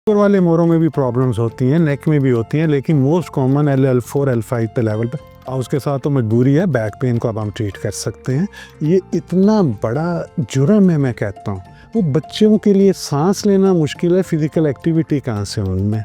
ऊपर वाले मोरों में भी प्रॉब्लम्स होती हैं, नेक में भी होती हैं, लेकिन मोस्ट कॉमन L4 L5 पे लेवल पे, और उसके साथ तो मजबूरी है बैक पेन को अब हम ट्रीट कर सकते हैं। ये इतना बड़ा जुर्म है, मैं कहता हूँ। वो बच्चों के लिए सांस लेना मुश्किल है, फिजिकल एक्टिविटी कहाँ से उनमें।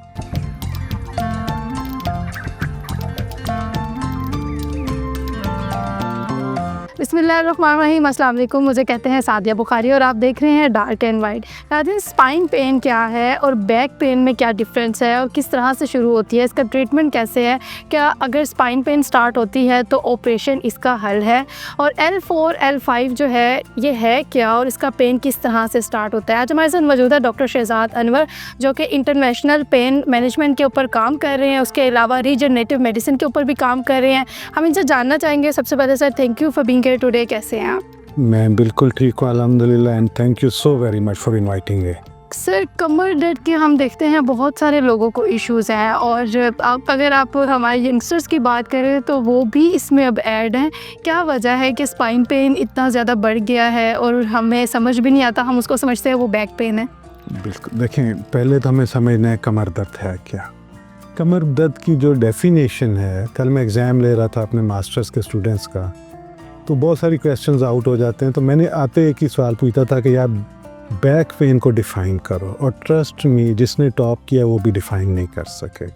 बिस्मिल्लाहिर्रहमानिर्रहीम, अस्सलाम वालेकुम। मुझे कहते हैं सादिया बुखारी और आप देख रहे हैं डार्क एंड वाइट। नाज़रीन, स्पाइन पेन क्या है और बैक पेन में क्या डिफरेंस है और किस तरह से शुरू होती है, इसका ट्रीटमेंट कैसे है, क्या अगर स्पाइन पेन स्टार्ट होती है तो ऑपरेशन इसका हल है, और L4 L5 जो है ये है क्या और इसका पेन किस तरह से स्टार्ट होता है। आज हमारे साथ मौजूद है डॉक्टर शहजाद अनवर, जो कि इंटरनेशनल पेन मैनेजमेंट के ऊपर काम कर रहे हैं, उसके अलावा रीजनरेटिव मेडिसिन के ऊपर भी काम कर रहे हैं। हम इनसे जानना चाहेंगे। सबसे पहले sir, thank you for being here today. कैसे हैं आप? मैं बिल्कुल ठीक हूँ अल्हम्दुलिल्लाह, and thank you so very much for inviting me. Sir, कमर दर्द के हम देखते हैं बहुत सारे लोगों को इश्यूज़ हैं, और अगर आप हमारे यंगस्टर्स की बात करें तो वो भी इसमें अब ऐड हैं। क्या वजह है कि स्पाइन पेन इतना ज़्यादा बढ़ गया है और हमें समझ भी नहीं आता, हम उसको समझते हैं वो बैक पेन है? बिल्कुल, देखें, पहले तो हमें समझना है कमर दर्द है क्या। कमर दर्द की जो डेफिनेशन है, कल मैं एग्ज़ाम ले रहा था अपने मास्टर्स के स्टूडेंट्स का, तो बहुत सारी क्वेश्चंस आउट हो जाते हैं। तो मैंने आते एक ही सवाल पूछा था कि यार बैक पेन को डिफ़ाइन करो, और ट्रस्ट मी, जिसने टॉप किया वो भी डिफ़ाइन नहीं कर सके।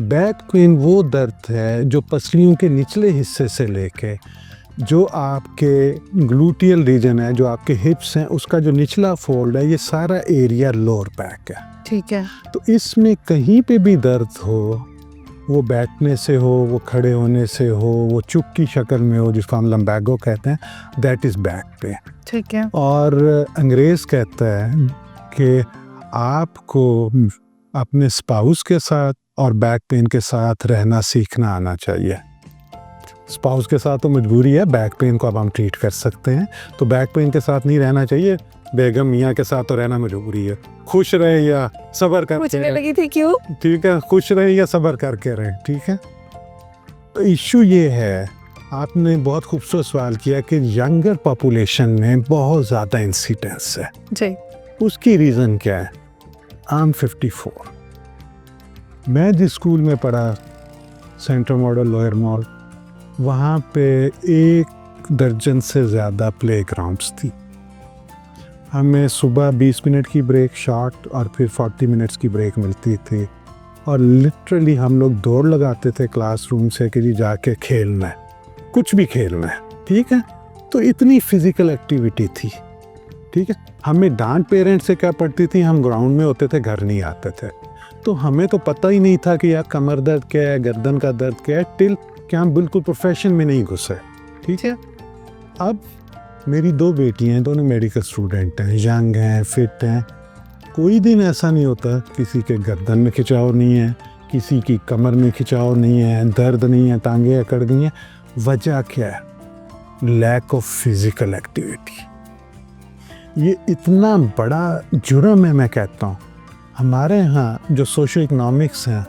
बैक पेन वो दर्द है जो पसलियों के निचले हिस्से से लेके जो आपके ग्लूटियल रीजन है, जो आपके हिप्स हैं, उसका जो निचला फोल्ड है, ये सारा एरिया लोअर बैक है। ठीक है। तो इसमें कहीं पे भी दर्द हो, वो बैठने से हो, वो खड़े होने से हो, वो चुप की शक्ल में हो, जिसको हम लम्बैगो कहते हैं, दैट इज़ बैक पेन। ठीक है। और अंग्रेज़ कहता है कि आपको अपने स्पाउस के साथ और बैक पेन के साथ रहना सीखना आना चाहिए। स्पाउस के साथ तो मजबूरी है, बैक पेन को अब हम ट्रीट कर सकते हैं, तो बैक पेन के साथ नहीं रहना चाहिए। बेगम मियाँ के साथ तो रहना मजबूरी है। खुश रहे या सब्र करके मुझे लगी थी क्यों? ठीक है, खुश रहे या सब्र करके रहे, ठीक है। तो इशू ये है, आपने बहुत खूबसूरत सवाल किया कि यंगर पॉपुलेशन में बहुत ज़्यादा इंसिडेंस है जी। उसकी रीज़न क्या है? I am 54। मैं जिस स्कूल में पढ़ा, सेंट्रल मॉडल लोअर मॉल, वहाँ पे 1 दर्जन से ज़्यादा प्ले ग्राउंड्स थी। हमें सुबह 20 मिनट की ब्रेक शॉर्ट और फिर 40 मिनट्स की ब्रेक मिलती थी, और लिटरली हम लोग दौड़ लगाते थे क्लासरूम से कि जी जाके खेलना है, कुछ भी खेलना है, ठीक है। तो इतनी फिज़िकल एक्टिविटी थी, ठीक है। हमें डांट पेरेंट्स से क्या पड़ती थी, हम ग्राउंड में होते थे, घर नहीं आते थे, तो हमें तो पता ही नहीं था कि यार कमर दर्द क्या है, गर्दन का दर्द क्या है, टिल कि हम बिल्कुल प्रोफेशन में नहीं घुसे, ठीक है। अब मेरी 2 बेटियाँ हैं, दोनों मेडिकल स्टूडेंट हैं, यंग हैं, फिट हैं। कोई दिन ऐसा नहीं होता किसी के गर्दन में खिंचाव नहीं है, किसी की कमर में खिंचाव नहीं है, दर्द नहीं है, टांगें अकड़ गई हैं। वजह क्या है? Lack of physical activity. ये इतना बड़ा जुर्म है, मैं कहता हूँ। हमारे यहाँ जो सोशो इकनॉमिक्स हैं,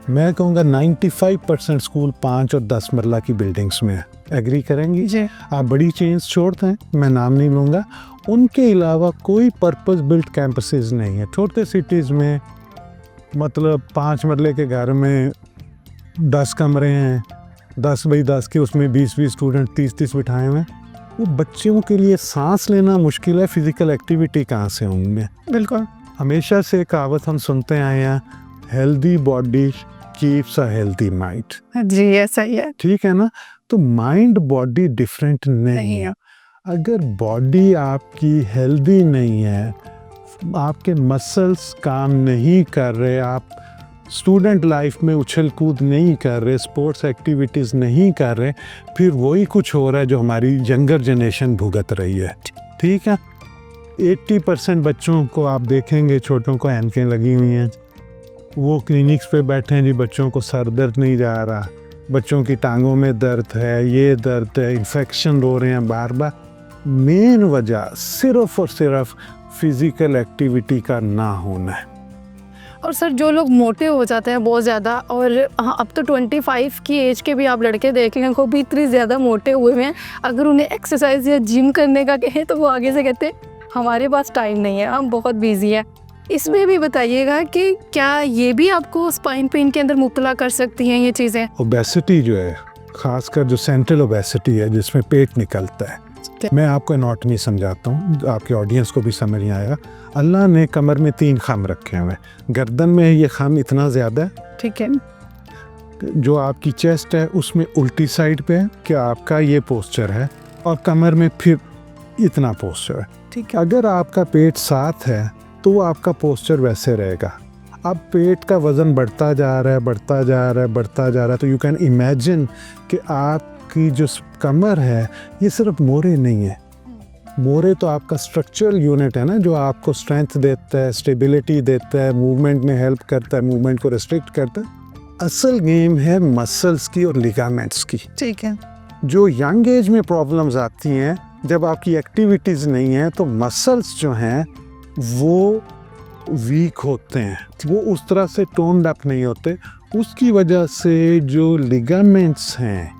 मैं कहूँगा 95% स्कूल 5 और 10 मरला की बिल्डिंग्स में है। एग्री करेंगी जी। आप? बड़ी चेंज छोड़ते हैं, मैं नाम नहीं लूँगा, उनके अलावा कोई पर्पस बिल्ट कैंपसेस नहीं है। छोटे सिटीज़ में मतलब 5 मरले के घर में 10 कमरे हैं, 10 बाई 10 के, उसमें 20-20 स्टूडेंट 30-30 बिठाए हुए हैं। वो बच्चों के लिए सांस लेना मुश्किल है, फिज़िकल एक्टिविटी कहाँ से होंगे? बिल्कुल। हमेशा से कहावत हम सुनते आए हैं, healthy body keeps a healthy mind. जी, ऐसा ही है। ठीक है ना। तो माइंड बॉडी डिफरेंट नहीं है। अगर बॉडी आपकी हेल्दी नहीं है, आपके मसल्स काम नहीं कर रहे, आप स्टूडेंट लाइफ में उछल कूद नहीं कर रहे, स्पोर्ट्स एक्टिविटीज़ नहीं कर रहे, फिर वही कुछ हो रहा है जो हमारी यंगर जनरेशन भुगत रही है, ठीक है। 80% बच्चों को आप देखेंगे, छोटों को ऐनकें लगी हुई हैं, वो क्लिनिक्स पे बैठे हैं जी, बच्चों को सर दर्द नहीं जा रहा, बच्चों की टांगों में दर्द है, ये दर्द है, इन्फेक्शन हो रहे हैं बार बार। मेन वजह सिर्फ और सिर्फ फिज़िकल एक्टिविटी का ना होना है। और सर, जो लोग मोटे हो जाते हैं बहुत ज़्यादा, और हाँ, अब तो 25 की एज के भी आप लड़के देख लें, वो भी इतने ज़्यादा मोटे हुए हैं, अगर उन्हें एक्सरसाइज या जिम करने का कहें तो वो आगे से कहते हैं हमारे पास टाइम नहीं है, हम बहुत बिजी हैं। इसमें भी बताइएगा कि क्या ये भी आपको स्पाइन पेन के अंदर मुब्तला कर सकती हैं ये चीज़ें? ओबेसिटी जो है, खासकर जो सेंट्रल ओबेसिटी है जिसमें पेट निकलता है, मैं आपको एनाटॉमी समझाता हूँ, आपके ऑडियंस को भी समझ नहीं आएगा। अल्लाह ने कमर में 3 खाम रखे हुए हैं, गर्दन में ये खाम इतना ज़्यादा है, ठीक है, जो आपकी चेस्ट है उसमें उल्टी साइड पे है कि आपका ये पोस्चर है, और कमर में फिर इतना पोस्चर है। ठीक है, अगर आपका पेट साथ है तो आपका पोस्चर वैसे रहेगा। अब पेट का वज़न बढ़ता जा रहा है, बढ़ता जा रहा है, बढ़ता जा रहा है, तो यू कैन इमेजिन कि आपकी जो कमर है ये सिर्फ मोरे नहीं है। मोरे तो आपका स्ट्रक्चरल यूनिट है ना, जो आपको स्ट्रेंथ देता है, स्टेबिलिटी देता है, मूवमेंट में हेल्प करता है, मूवमेंट को रिस्ट्रिक्ट करता है। असल गेम है मसल्स की और लिगामेंट्स की। ठीक है, जो यंग एज में प्रॉब्लम्स आती हैं, जब आपकी एक्टिविटीज़ नहीं है तो मसल्स जो हैं वो वीक होते हैं, वो उस तरह से टोन्ड अप नहीं होते। उसकी वजह से जो लिगामेंट्स हैं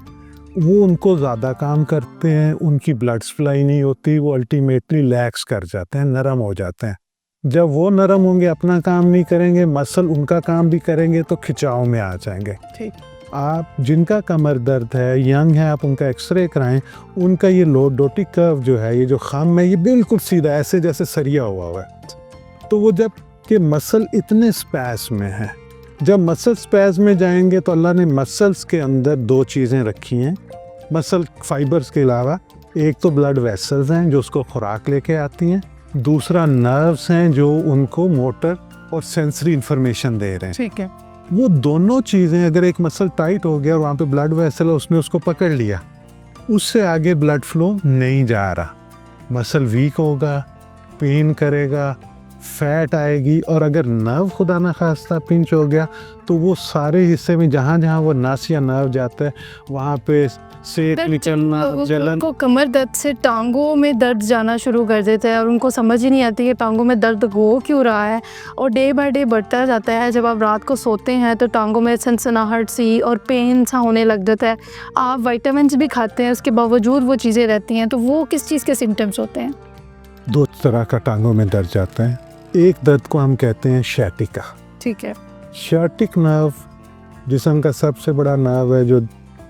वो उनको ज़्यादा काम करते हैं, उनकी ब्लड सप्लाई नहीं होती, वो अल्टीमेटली लैक्स कर जाते हैं, नरम हो जाते हैं। जब वो नरम होंगे, अपना काम नहीं करेंगे, मसल उनका काम भी करेंगे तो खिंचाव में आ जाएंगे। ठीक, आप जिनका कमर दर्द है, यंग है, आप उनका एक्सरे कराएं, उनका ये लॉर्डोटिक कर्व जो है, ये जो खाम है, ये बिल्कुल सीधा ऐसे जैसे सरिया हुआ है। तो वो जब कि मसल इतने स्पैस में है, जब मसल स्पैस में जाएंगे तो अल्लाह ने मसल्स के अंदर 2 चीज़ें रखी हैं मसल फाइबर्स के अलावा। एक तो ब्लड वेसल्स हैं जो उसको खुराक लेके आती हैं, दूसरा नर्व्स हैं जो उनको मोटर और सेंसरी इंफॉर्मेशन दे रहे हैं। ठीक है, वो दोनों चीज़ें, अगर एक मसल टाइट हो गया और वहाँ पे ब्लड वेसल है, उसने उसको पकड़ लिया, उससे आगे ब्लड फ्लो नहीं जा रहा, मसल वीक होगा, पेन करेगा, फैट आएगी, और अगर नर्व खुदा ना खास्ता पिंच हो गया तो वो सारे हिस्से में जहाँ जहाँ वो नस या नर्व जाता है वहाँ पे सेक निकलना, जलन। उनको कमर दर्द से टांगों में दर्द जाना शुरू कर देता है और उनको समझ ही नहीं आती कि टांगों में दर्द हो क्यों रहा है, और डे बाय डे बढ़ता जाता है। जब आप रात को सोते हैं तो टांगों में सनसनाहट सी और पेन सा होने लग जाता है। आप विटामिन्स भी खाते हैं, उसके बावजूद वो चीज़ें रहती हैं। तो वो किस चीज़ के सिम्टम्स होते हैं? 2 तरह का टांगों में दर्द जाता है। एक दर्द को हम कहते हैं शैटिका। ठीक है, शैटिक नर्व जिस्म का सबसे बड़ा नर्व है, जो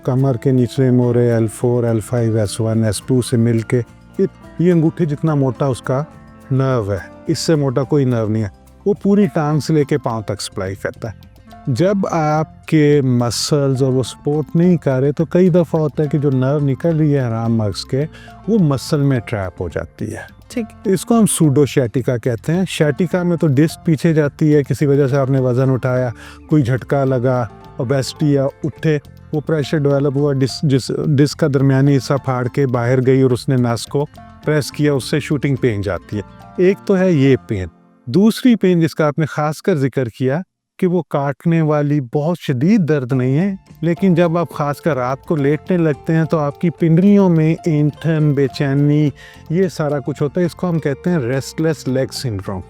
कमर के निचले मोरे L4, L5, S1, S2 से मिलके ये अंगूठे जितना मोटा उसका नर्व है, इससे मोटा कोई नर्व नहीं है। वो पूरी टांग से लेके पाँव तक सप्लाई करता है। जब आपके मसल्स और वो सपोर्ट नहीं कर रहे तो कई दफ़ा होता है कि जो नर्व निकल रही है आराम मर्ज के, वो मसल में ट्रैप हो जाती है। ठीक, इसको हम सूडो शैटिका कहते हैं। शैटिका में तो डिस्क पीछे जाती है, किसी वजह से आपने वज़न उठाया, कोई झटका लगा, ओबेसिटी या उठे, वो प्रेशर डेवलप हुआ, डिस्क का दरमियानी हिस्सा फाड़ के बाहर गई और उसने नस को प्रेस किया, उससे शूटिंग पेन जाती है। एक तो है ये पेन। दूसरी पेन जिसका आपने खासकर जिक्र किया कि वो काटने वाली बहुत शदीद दर्द नहीं है, लेकिन जब आप खासकर रात को लेटने लगते हैं तो आपकी पिंडलियों में ऐंठन, बेचैनी, ये सारा कुछ होता है। इसको हम कहते हैं रेस्टलेस लेग सिंड्रोम।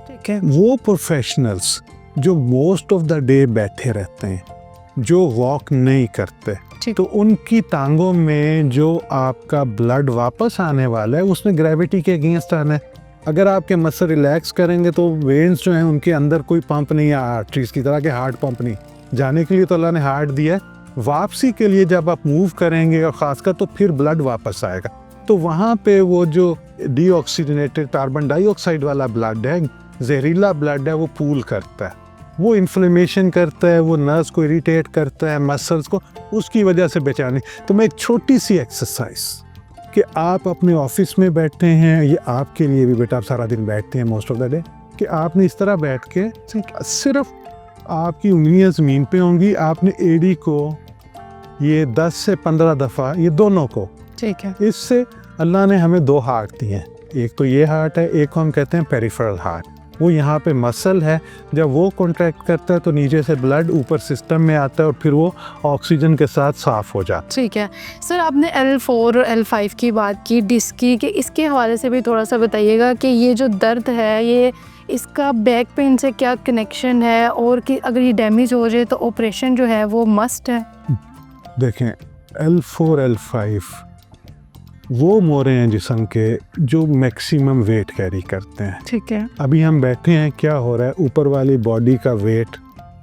ठीक है, वो प्रोफेशनल्स जो मोस्ट ऑफ द डे बैठे रहते हैं, जो वॉक नहीं करते, तो उनकी टांगों में जो आपका ब्लड वापस आने वाला है उसमें ग्रेविटी के अगेंस्ट आना है। अगर आपके मसल रिलैक्स करेंगे तो वेन्स जो हैं उनके अंदर कोई पंप नहीं है, आर्टरीज की तरह के हार्ट पंप नहीं। जाने के लिए तो अल्लाह ने हार्ट दिया है, वापसी के लिए जब आप मूव करेंगे और ख़ासकर तो फिर ब्लड वापस आएगा। तो वहाँ पे वो जो डीऑक्सीजनेटेड कार्बन डाइऑक्साइड वाला ब्लड है, जहरीला ब्लड है, वो पूल करता है, वो इन्फ्लेमेशन करता है, वो नर्व्स को इरिटेट करता है, मसल्स को, उसकी वजह से बेचैनी। तो मैं एक छोटी सी एक्सरसाइज कि आप अपने ऑफिस में बैठे हैं, ये आपके लिए भी बेटा, आप सारा दिन बैठते हैं मोस्ट ऑफ द डे, कि आपने इस तरह बैठ के सिर्फ आपकी उंगलियां ज़मीन पे होंगी, आपने एडी को ये 10 से 15 दफ़ा, ये दोनों को, ठीक है, इससे अल्लाह ने हमें 2 हार्ट दिए हैं। एक तो ये हार्ट है, एक को हम कहते हैं पेरिफेरल हार्ट। वो यहाँ पे मसल है, जब वो कॉन्ट्रैक्ट करता है तो नीचे से ब्लड ऊपर सिस्टम में आता है और फिर वो ऑक्सीजन के साथ साफ हो जाता है। ठीक है। सर, आपने L4 और L5 की बात की, डिस्क की, कि इसके हवाले से भी थोड़ा सा बताइएगा कि ये जो दर्द है, ये इसका बैक पेन से क्या कनेक्शन है, और कि अगर ये डैमेज हो जाए तो ऑपरेशन जो है वो मस्ट है? देखें, L4, L5 वो मोरे हैं जिस्म के जो मैक्सिमम वेट कैरी करते हैं। ठीक है। अभी हम बैठे हैं, क्या हो रहा है, ऊपर वाली बॉडी का वेट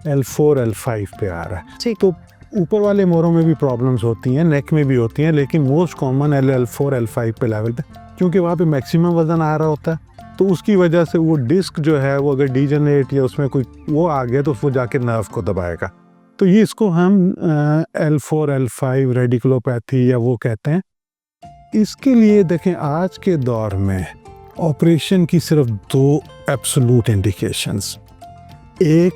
L4 L5 पे आ रहा है। ठीक। तो ऊपर वाले मोरों में भी प्रॉब्लम्स होती हैं, नेक में भी होती हैं, लेकिन मोस्ट कॉमन L4 L5 पे लेवल पे, क्योंकि वहाँ पे मैक्सिमम वज़न आ रहा होता है। तो उसकी वजह से वो डिस्क जो है वो अगर डीजनरेट या उसमें कोई वो आ गया तो वो जाके नर्व को दबाएगा। तो ये इसको हम L4 L5 रेडिकुलोपैथी या वो कहते हैं। इसके लिए देखें, आज के दौर में ऑपरेशन की सिर्फ 2 एब्सोल्यूट इंडिकेशंस। एक,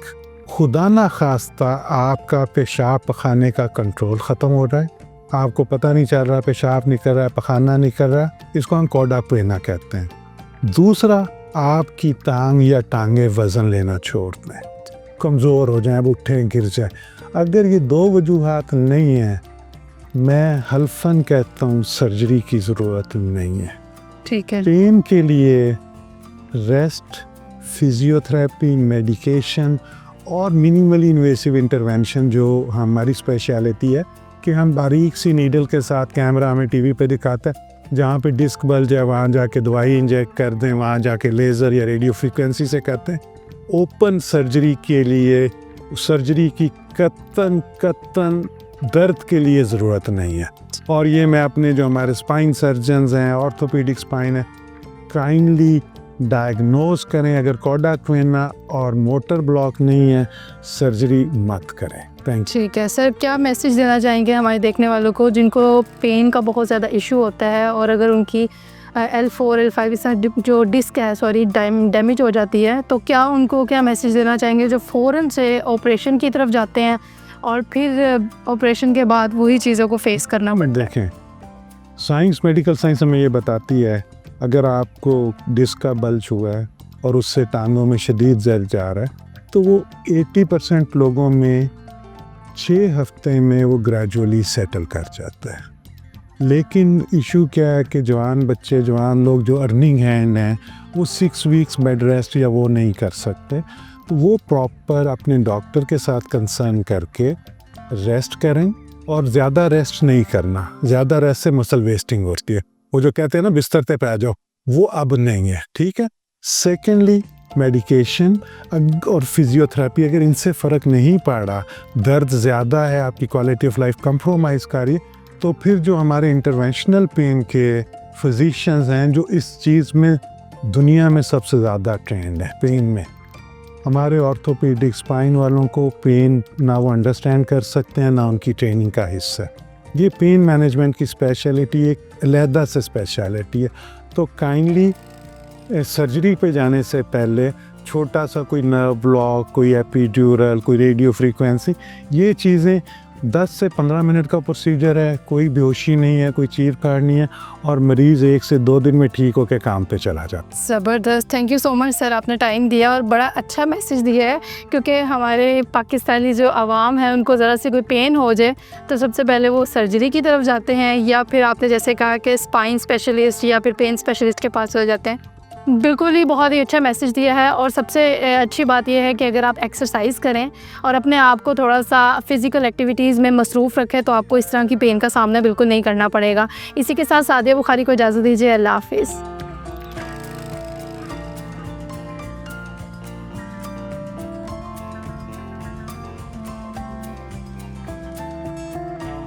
खुदा ना खास्ता आपका पेशाब पखाने का कंट्रोल ख़त्म हो रहा है, आपको पता नहीं चल रहा, पेशाब नहीं कर रहा है, पखाना नहीं कर रहा, इसको हम कॉडा पेना कहते हैं। दूसरा, आपकी टांग या टांगे वज़न लेना छोड़ दें, कमज़ोर हो जाएं, अब उठें गिर जाए। अगर ये 2 वजूहात नहीं हैं, मैं हल्फन कहता हूँ सर्जरी की ज़रूरत नहीं है। ठीक है। पेन के लिए रेस्ट, फिजियोथेरेपी, मेडिकेशन और मिनिमली इन्वेसिव इंटरवेंशन जो हमारी स्पेशलिटी है, कि हम बारीक सी नीडल के साथ, कैमरा हमें टीवी पे दिखाता है, जहाँ पे डिस्क बल जाए वहाँ जाके दवाई इंजेक्ट कर दें, वहाँ जाके लेज़र या रेडियो फ्रीक्वेंसी से करते हैं। ओपन सर्जरी के लिए, सर्जरी की कतन दर्द के लिए ज़रूरत नहीं है। और ये मैं अपने जो हमारे स्पाइन सर्जन्स हैं, ऑर्थोपेडिक स्पाइन है, काइंडली डायग्नोज करें। अगर कॉडा क्वेना और मोटर ब्लॉक नहीं है, सर्जरी मत करें। Thank you. ठीक है सर, क्या मैसेज देना चाहेंगे हमारे देखने वालों को जिनको पेन का बहुत ज़्यादा इशू होता है, और अगर उनकी L4 L5 इस जो डिस्क है डैमेज हो जाती है, तो क्या उनको क्या मैसेज देना चाहेंगे जो फ़ौरन से ऑपरेशन की तरफ जाते हैं और फिर ऑपरेशन के बाद वही चीज़ों को फेस करना पड़ता है? देखें, साइंस, मेडिकल साइंस हमें ये बताती है, अगर आपको डिस्क का बल्ज हुआ है और उससे टांगों में शदीद दर्द जा रहा है, तो वो 80% लोगों में 6 हफ्ते में वो ग्रेजुअली सेटल कर जाता है। लेकिन इशू क्या है कि जवान बच्चे, जवान लोग जो अर्निंग हैंड हैं, वो 6 वीक्स बेड रेस्ट या वो नहीं कर सकते। तो वो प्रॉपर अपने डॉक्टर के साथ कंसर्न करके रेस्ट करें, और ज़्यादा रेस्ट नहीं करना। ज़्यादा रेस्ट से मसल वेस्टिंग होती है, वो जो कहते हैं ना बिस्तर पे आ जाओ, वो अब नहीं है। ठीक है। सेकेंडली, मेडिकेशन और फिजियोथेरेपी, अगर इनसे फ़र्क नहीं पड़ा, दर्द ज़्यादा है, आपकी क्वालिटी ऑफ लाइफ कंप्रोमाइज़ कर रही है, तो फिर जो हमारे इंटरवेंशनल पेन के फिजिशियंस हैं, जो इस चीज़ में दुनिया में सबसे ज़्यादा ट्रेंड है पेन में, हमारे ऑर्थोपेडिक स्पाइन वालों को पेन ना वो अंडरस्टैंड कर सकते हैं, ना उनकी ट्रेनिंग का हिस्सा है। ये पेन मैनेजमेंट की स्पेशलिटी एक अलहदा से स्पेशलिटी है। तो काइंडली सर्जरी पे जाने से पहले छोटा सा कोई नर्व ब्लॉक, कोई एपिड्यूरल, कोई रेडियो फ्रीक्वेंसी, ये चीज़ें 10 से 15 मिनट का प्रोसीजर है, कोई बेहोशी नहीं है, कोई चीर फाड़ नहीं है, और मरीज़ 1 से 2 दिन में ठीक होकर काम पे चला जाता है। ज़बरदस्त, thank you so much sir, आपने टाइम दिया और बड़ा अच्छा मैसेज दिया है, क्योंकि हमारे पाकिस्तानी जो आवाम है उनको ज़रा सी कोई पेन हो जाए तो सबसे पहले वो सर्जरी की तरफ जाते हैं, या फिर आपने जैसे कहा कि स्पाइन स्पेशलिस्ट या फिर पेन स्पेशलिस्ट के पास हो जाते हैं। बिल्कुल ही बहुत ही अच्छा मैसेज दिया है। और सबसे अच्छी बात यह है कि अगर आप एक्सरसाइज करें और अपने आप को थोड़ा सा फिज़िकल एक्टिविटीज़ में मसरूफ़ रखें, तो आपको इस तरह की पेन का सामना बिल्कुल नहीं करना पड़ेगा। इसी के साथ सादिया बुखारी को इजाज़त दीजिए। अल्लाह हाफ़िज़।